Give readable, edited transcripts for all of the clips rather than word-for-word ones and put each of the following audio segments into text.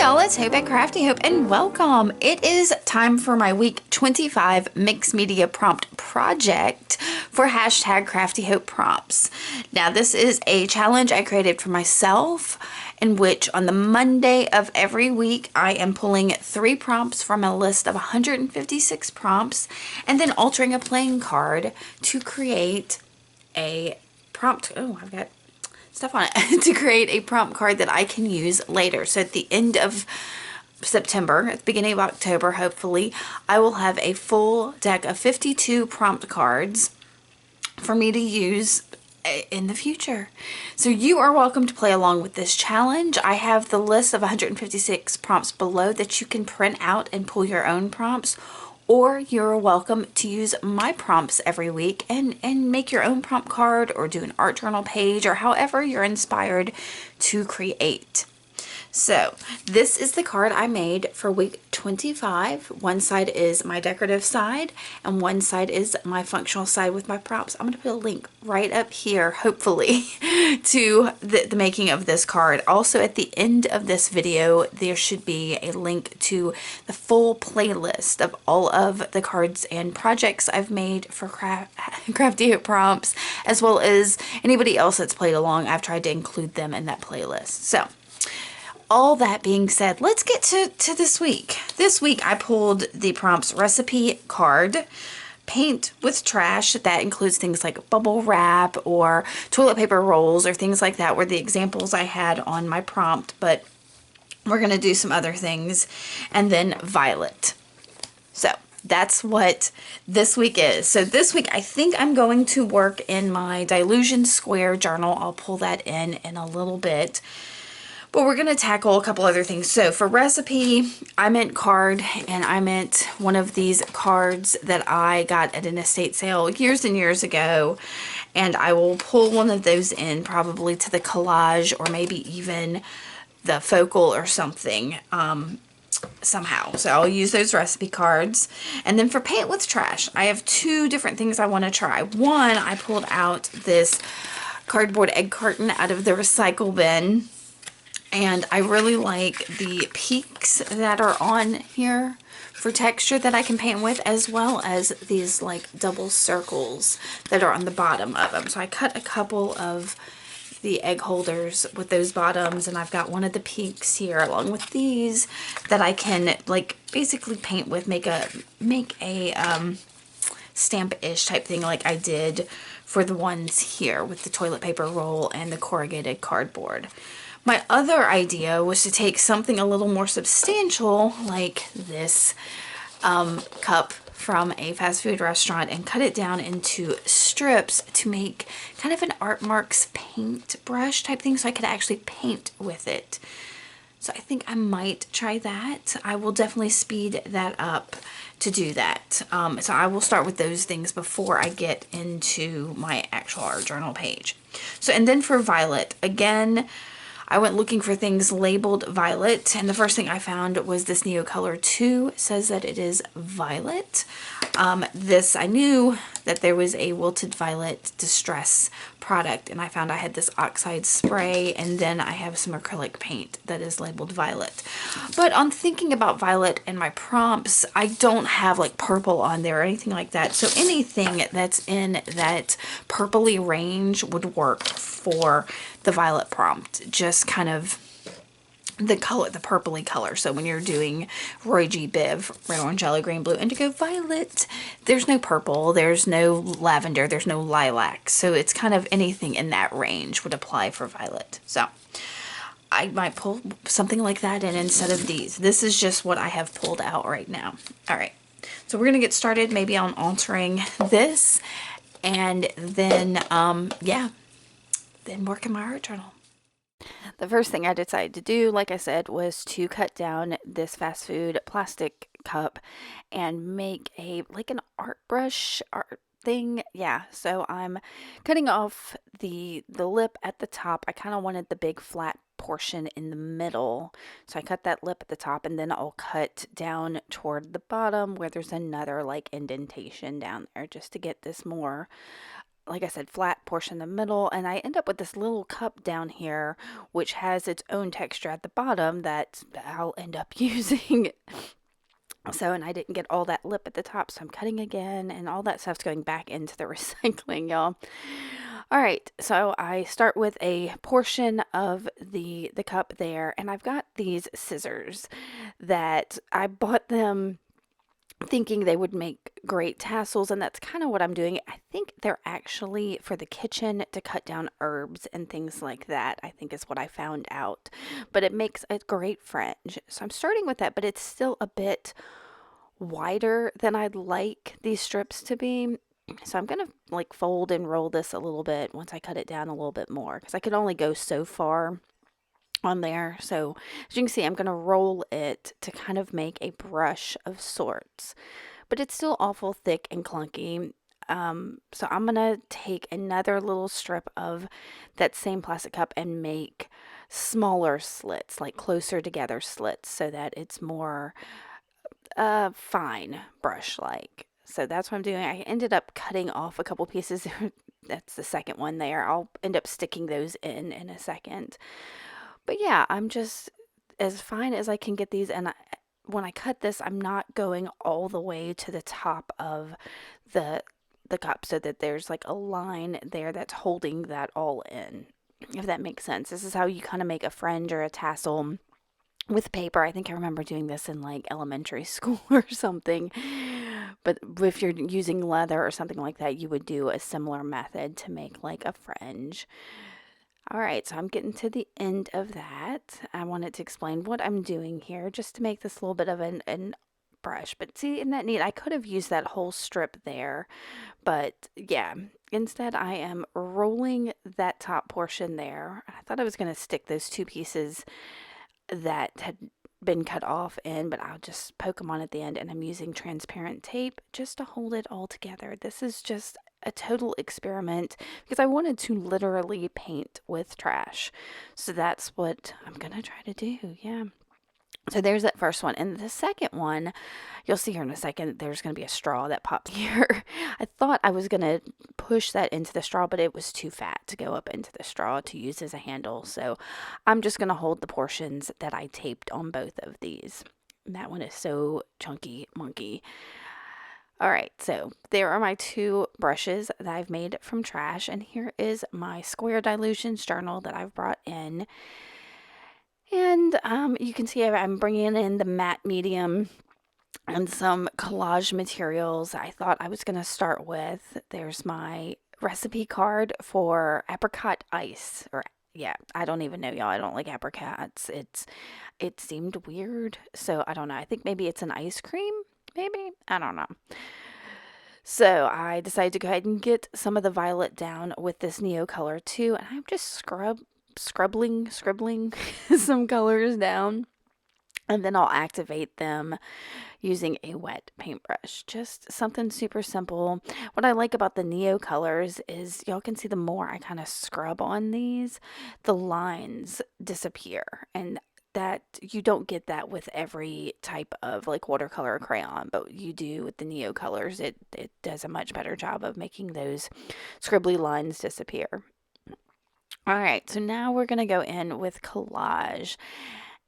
y'all, it's Hope at Crafty Hope and welcome. It is time for my week 25 mixed media prompt project for hashtag Crafty Hope prompts. Now this is a challenge I created for myself in which on the Monday of every week I am pulling 3 prompts from a list of 156 prompts and then altering a playing card to create a prompt. Oh, I've got stuff on it to create a prompt card that I can use later. So at the end of September, at the beginning of October, hopefully, I will have a full deck of 52 prompt cards for me to use in the future. So you are welcome to play along with this challenge. I have the list of 156 prompts below that you can print out and pull your own prompts, or you're welcome to use my prompts every week and make your own prompt card or do an art journal page or however you're inspired to create. So this is the card I made for week 25. One side is my decorative side and one side is my functional side with my prompts. I'm going to put a link right up here, hopefully, to the making of this card. Also at the end of this video, there should be a link to the full playlist of all of the cards and projects I've made for Crafty Hope prompts, as well as anybody else that's played along. I've tried to include them in that playlist. So all that being said, let's get to this week. This week I pulled the prompts recipe card, paint with trash. That includes things like bubble wrap or toilet paper rolls or things like that were the examples I had on my prompt, but we're going to do some other things. And then violet. So that's what this week is. So this week I think I'm going to work in my Dylusions square journal. I'll pull that in a little bit. But we're going to tackle a couple other things. So for recipe, I meant card, and I meant one of these cards that I got at an estate sale years and years ago. And I will pull one of those in probably to the collage or maybe even the focal or something somehow. So I'll use those recipe cards. And then for paint with trash, I have 2 different things I want to try. One, I pulled out this cardboard egg carton out of the recycle bin. And I really like the peaks that are on here for texture that I can paint with, as well as these like double circles that are on the bottom of them. So I cut a couple of the egg holders with those bottoms, and I've got one of the peaks here along with these that I can like basically paint with, make a stamp-ish type thing like I did for the ones here with the toilet paper roll and the corrugated cardboard. My other idea was to take something a little more substantial like this cup from a fast food restaurant and cut it down into strips to make kind of an art marks paint brush type thing so I could actually paint with it. So I think I might try that. I will definitely speed that up to do that. So I will start with those things before I get into my actual art journal page. So, and then for violet, again, I went looking for things labeled violet, and the first thing I found was this Neo Color 2. It says that it is violet. This, I knew that there was a Wilted Violet Distress product, and I found I had this oxide spray, and then I have some acrylic paint that is labeled violet. But on thinking about violet and my prompts, I don't have like purple on there or anything like that. So anything that's in that purpley range would work for the violet prompt. Just kind of the color, the purpley color. So when you're doing Roy G. Biv, red, orange, yellow, green, blue, indigo, violet, there's no purple, there's no lavender, there's no lilac. So it's kind of anything in that range would apply for violet. So I might pull something like that in instead of these. This is just what I have pulled out right now. All right. So we're going to get started maybe on altering this, and then, yeah, then work in my art journal. The first thing I decided to do, like I said, was to cut down this fast food plastic cup and make like an art brush art thing. Yeah, so I'm cutting off the lip at the top. I kind of wanted the big flat portion in the middle, so I cut that lip at the top, and then I'll cut down toward the bottom where there's another like indentation down there just to get this more like I said, flat portion in the middle, and I end up with this little cup down here, which has its own texture at the bottom that I'll end up using. So, and I didn't get all that lip at the top, so I'm cutting again, and all that stuff's going back into the recycling, y'all. All right, so I start with a portion of the cup there, and I've got these scissors that I bought them thinking they would make great tassels, and that's kind of what I'm doing. I think they're actually for the kitchen to cut down herbs and things like that, I think is what I found out. But it makes a great fringe. So I'm starting with that, but it's still a bit wider than I'd like these strips to be. So I'm going to like fold and roll this a little bit once I cut it down a little bit more, because I can only go so far on there. So as you can see, I'm going to roll it to kind of make a brush of sorts, but it's still awful thick and clunky. So I'm going to take another little strip of that same plastic cup and make smaller slits, like closer together slits, so that it's more fine brush like. So that's what I'm doing. I ended up cutting off a couple pieces. That's the second one there. I'll end up sticking those in a second. But yeah, I'm just as fine as I can get these. And when I cut this, I'm not going all the way to the top of the the cup, so that there's like a line there that's holding that all in, if that makes sense. This is how you kind of make a fringe or a tassel with paper. I think I remember doing this in like elementary school or something. But if you're using leather or something like that, you would do a similar method to make like a fringe. All right, so I'm getting to the end of that. I wanted to explain what I'm doing here just to make this a little bit of an brush. But see, isn't that neat? I could have used that whole strip there, but yeah, instead I am rolling that top portion there. I thought I was going to stick those two pieces that had been cut off in, but I'll just poke them on at the end, and I'm using transparent tape just to hold it all together. This is just a total experiment because I wanted to literally paint with trash. So that's what I'm gonna try to do. Yeah. So there's that first one. And the second one, you'll see here in a second, there's going to be a straw that pops here. I thought I was going to push that into the straw, but it was too fat to go up into the straw to use as a handle. So I'm just going to hold the portions that I taped on both of these. And that one is so chunky monkey. All right, so there are my two brushes that I've made from trash. And here is my square Dylusions journal that I've brought in. And you can see I'm bringing in the matte medium and some collage materials I thought I was going to start with. There's my recipe card for apricot ice. Or yeah, I don't even know, y'all. I don't like apricots. It seemed weird, so I don't know. I think maybe it's an ice cream. Maybe, I don't know. So I decided to go ahead and get some of the violet down with this Neo color too, and I'm just scribbling some colors down, and then I'll activate them using a wet paintbrush. Just something super simple. What I like about the Neo colors is y'all can see the more I kind of scrub on these, the lines disappear, and that you don't get that with every type of like watercolor or crayon, but you do with the Neo colors. It does a much better job of making those scribbly lines disappear. All right, so now we're going to go in with collage.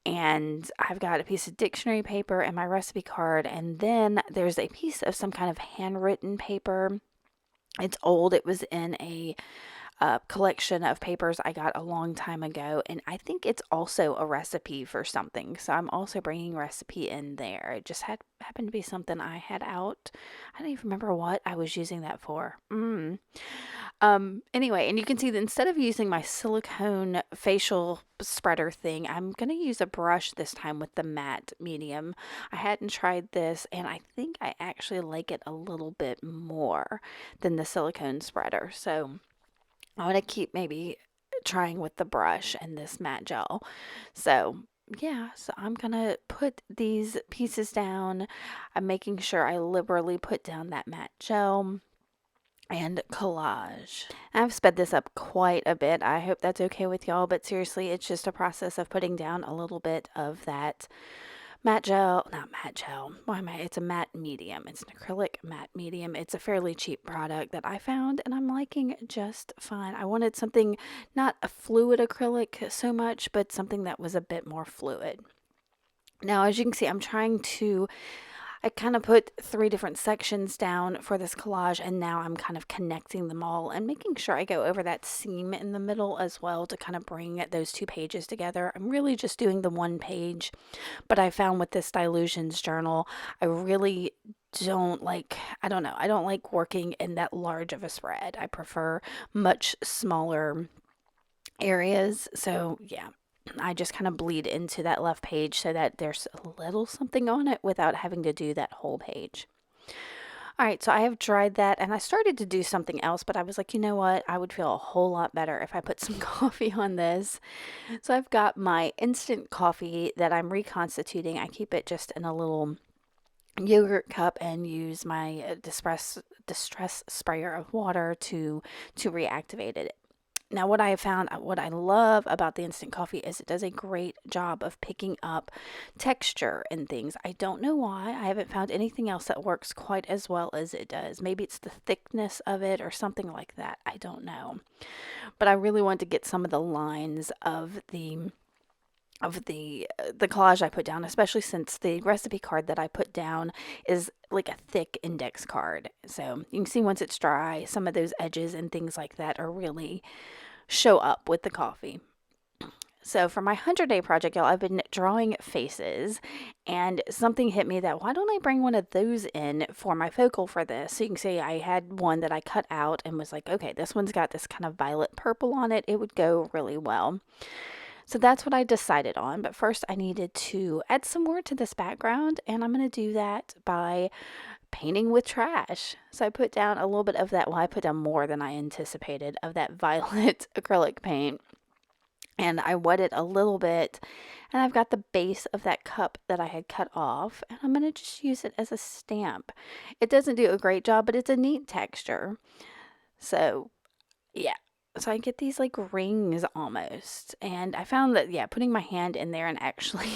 And I've got a piece of dictionary paper and my recipe card, and then there's a piece of some kind of handwritten paper. It's old. It was in a collection of papers I got a long time ago, and I think it's also a recipe for something. So I'm also bringing recipe in there. It just happened to be something I had out. I don't even remember what I was using that for. Anyway, and you can see that instead of using my silicone facial spreader thing, I'm going to use a brush this time with the matte medium. I hadn't tried this, and I think I actually like it a little bit more than the silicone spreader. So I want to keep maybe trying with the brush and this matte gel. So yeah, so I'm gonna put these pieces down. I'm making sure I liberally put down that matte gel and collage. I've sped this up quite a bit. I hope that's okay with y'all, but seriously, it's just a process of putting down a little bit of that matte gel, not matte gel. Why am I? It's a matte medium. It's an acrylic matte medium. It's a fairly cheap product that I found and I'm liking just fine. I wanted something, not a fluid acrylic so much, but something that was a bit more fluid. Now, as you can see, I kind of put 3 different sections down for this collage, and now I'm kind of connecting them all and making sure I go over that seam in the middle as well to kind of bring those 2 pages together. I'm really just doing the 1 page, but I found with this Dylusions journal, I really don't like, I don't know, I don't like working in that large of a spread. I prefer much smaller areas. So yeah, I just kind of bleed into that left page so that there's a little something on it without having to do that whole page. All right, so I have dried that and I started to do something else, but I was like, you know what? I would feel a whole lot better if I put some coffee on this. So I've got my instant coffee that I'm reconstituting. I keep it just in a little yogurt cup and use my distress sprayer of water to reactivate it. Now, what I have found, what I love about the instant coffee is it does a great job of picking up texture and things. I don't know why. I haven't found anything else that works quite as well as it does. Maybe it's the thickness of it or something like that. I don't know. But I really want to get some of the lines of the collage I put down, especially since the recipe card that I put down is like a thick index card. So you can see once it's dry, some of those edges and things like that are really show up with the coffee. So for my 100-day project, y'all, I've been drawing faces, and something hit me that why don't I bring one of those in for my focal for this? So you can see I had one that I cut out and was like, okay, this one's got this kind of violet purple on it. It would go really well. So that's what I decided on. But first I needed to add some more to this background, and I'm going to do that by painting with trash. So I put down a little bit of that. Well, I put down more than I anticipated of that violet acrylic paint. And I wet it a little bit. And I've got the base of that cup that I had cut off. And I'm going to just use it as a stamp. It doesn't do a great job, but it's a neat texture. So, yeah. So I get these like rings almost. And I found that, yeah, putting my hand in there and actually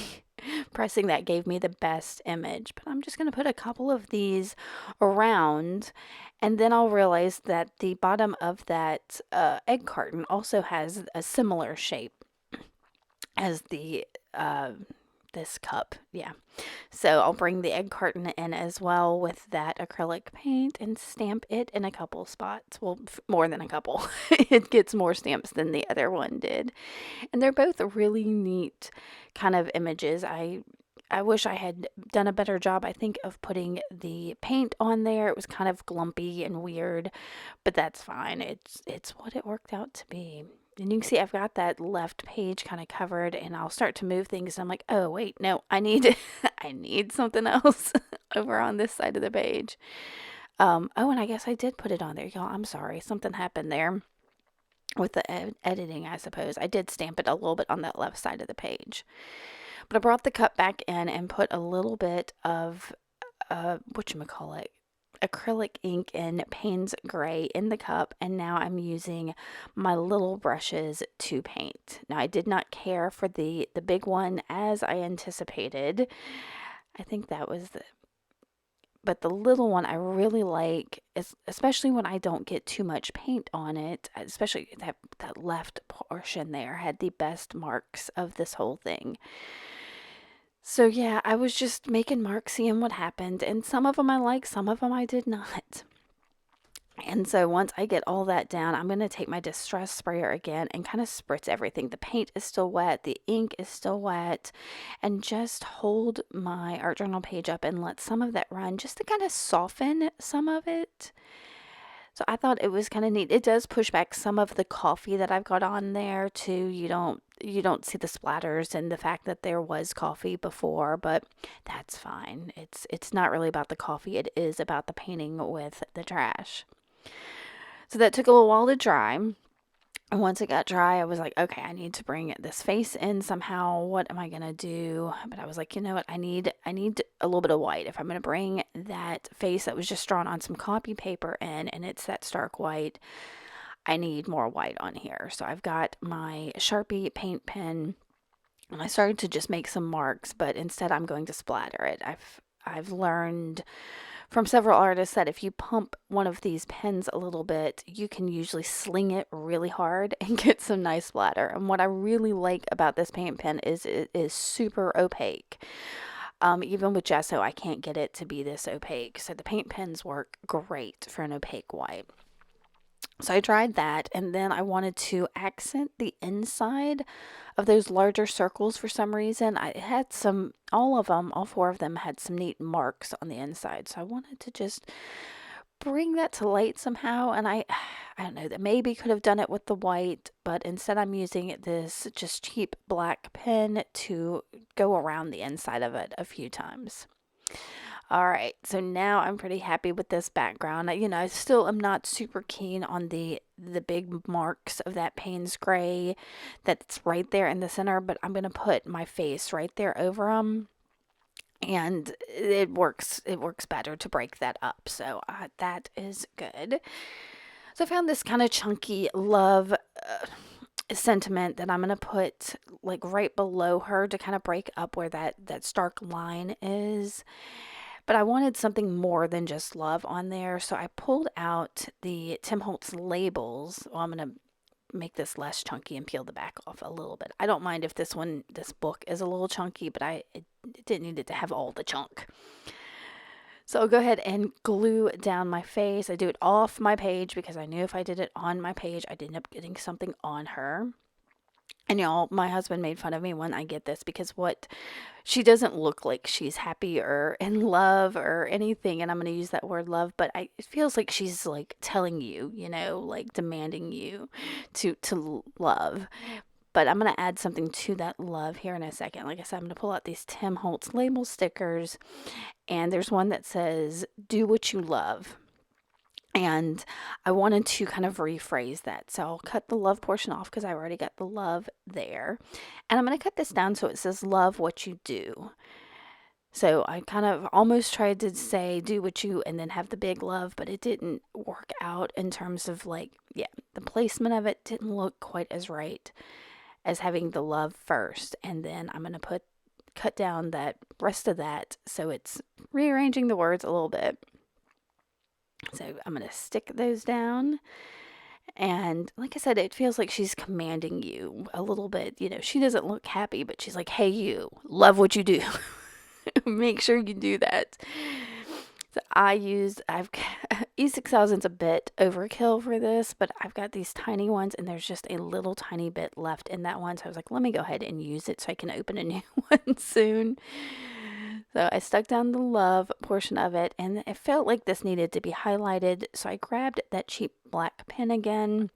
pressing that gave me the best image. But I'm just going to put a couple of these around, and then I'll realize that the bottom of that egg carton also has a similar shape as the this cup. Yeah. So I'll bring the egg carton in as well with that acrylic paint and stamp it in a couple spots. Well, more than a couple. It gets more stamps than the other one did. And they're both really neat kind of images. I wish I had done a better job, I think, of putting the paint on there. It was kind of glumpy and weird, but that's fine. It's what it worked out to be. And you can see I've got that left page kind of covered, and I'll start to move things. And I'm like, oh wait, no, I need I need something else over on this side of the page. Oh, and I guess I did put it on there, y'all. I'm sorry, something happened there with the editing, I suppose. I did stamp it a little bit on that left side of the page. But I brought the cup back in and put a little bit of whatchamacallit, acrylic ink in Payne's Gray in the cup, and now I'm using my little brushes to paint. Now I did not care for the big one as I anticipated. I think that was but the little one I really like, especially when I don't get too much paint on it, especially that left portion there had the best marks of this whole thing. So yeah, I was just making marks, seeing what happened, and some of them I liked, some of them I did not. And so once I get all that down, I'm going to take my distress sprayer again and kind of spritz everything. The paint is still wet, the ink is still wet, and just hold my art journal page up and let some of that run just to kind of soften some of it. So I thought it was kind of neat. It does push back some of the coffee that I've got on there too. You don't see the splatters and the fact that there was coffee before, but that's fine. It's not really about the coffee. It is about the painting with the trash. So that took a little while to dry. And once it got dry, I was like, okay, I need to bring this face in somehow. What am I going to do? But I was like, you know what? I need a little bit of white. If I'm going to bring that face that was just drawn on some copy paper in, and it's that stark white, I need more white on here. So I've got my Sharpie paint pen, I started to just make some marks, but instead I'm going to splatter it. I've learned from several artists that if you pump one of these pens a little bit, you can usually sling it really hard and get some nice splatter. And what I really like about this paint pen is it is super opaque. Even with gesso, I can't get it to be this opaque. So the paint pens work great for an opaque white. So I tried that, and then I wanted to accent the inside of those larger circles for some reason. I had some, all of them, all four of them had some neat marks on the inside. So I wanted to just bring that to light somehow, and I don't know, that maybe could have done it with the white, but instead I'm using this just cheap black pen to go around the inside of it a few times. All right, so now I'm pretty happy with this background. I still am not super keen on the big marks of that Payne's gray that's right there in the center, but I'm going to put my face right there over them, and it works better to break that up. So that is good. So I found this kind of chunky love sentiment that I'm going to put like right below her to kind of break up where that stark line is. But I wanted something more than just love on there, so I pulled out the Tim Holtz labels. Well, I'm going to make this less chunky and peel the back off a little bit. I don't mind if this book is a little chunky, but it didn't need it to have all the chunk. So I'll go ahead and glue down my face. I do it off my page because I knew if I did it on my page, I'd end up getting something on her. And y'all, my husband made fun of me when I get this because she doesn't look like she's happy or in love or anything. And I'm going to use that word love, but it feels like she's like telling you, like demanding you to love. But I'm going to add something to that love here in a second. Like I said, I'm going to pull out these Tim Holtz label stickers, and there's one that says, "Do what you love." And I wanted to kind of rephrase that. So I'll cut the love portion off because I already got the love there. And I'm going to cut this down so it says, "Love what you do." So I kind of almost tried to say, "Do what you," and then have the big love, but it didn't work out in terms of the placement of it didn't look quite as right as having the love first. And then I'm going to cut down that rest of that. So it's rearranging the words a little bit. So I'm going to stick those down. And like I said, it feels like she's commanding you a little bit. She doesn't look happy, but she's like, "Hey, you, love what you do." Make sure you do that. So E6000's a bit overkill for this, but I've got these tiny ones, and there's just a little tiny bit left in that one. So I was like, let me go ahead and use it so I can open a new one soon. So I stuck down the love portion of it, and it felt like this needed to be highlighted. So I grabbed that cheap black pen again,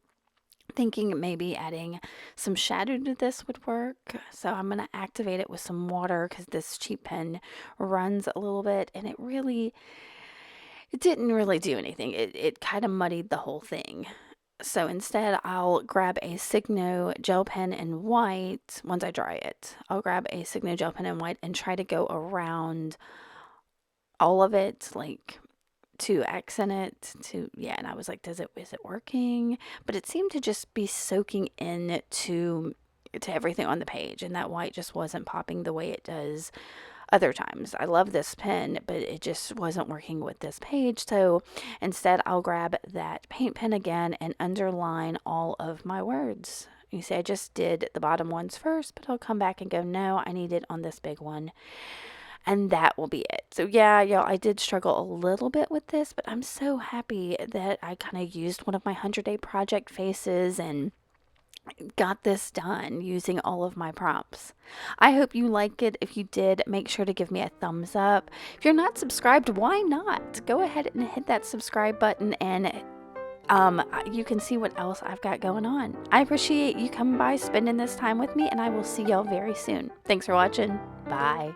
thinking maybe adding some shadow to this would work. So I'm going to activate it with some water because this cheap pen runs a little bit, and it didn't really do anything. It kind of muddied the whole thing. So instead, I'll grab a Signo gel pen in white. Once I dry it, I'll grab a Signo gel pen in white and try to go around all of it, like to accent it and I was like, is it working? But it seemed to just be soaking in to everything on the page, and that white just wasn't popping the way it does other times. I love this pen, but it just wasn't working with this page. So instead, I'll grab that paint pen again and underline all of my words. You see, I just did the bottom ones first, but I'll come back and go, no, I need it on this big one. And that will be it. So yeah, y'all, I did struggle a little bit with this, but I'm so happy that I kind of used one of my 100-day project faces and got this done using all of my prompts. I hope you like it. If you did, make sure to give me a thumbs up. If you're not subscribed, why not? Go ahead and hit that subscribe button, and you can see what else I've got going on. I appreciate you coming by, spending this time with me, and I will see y'all very soon. Thanks for watching. Bye.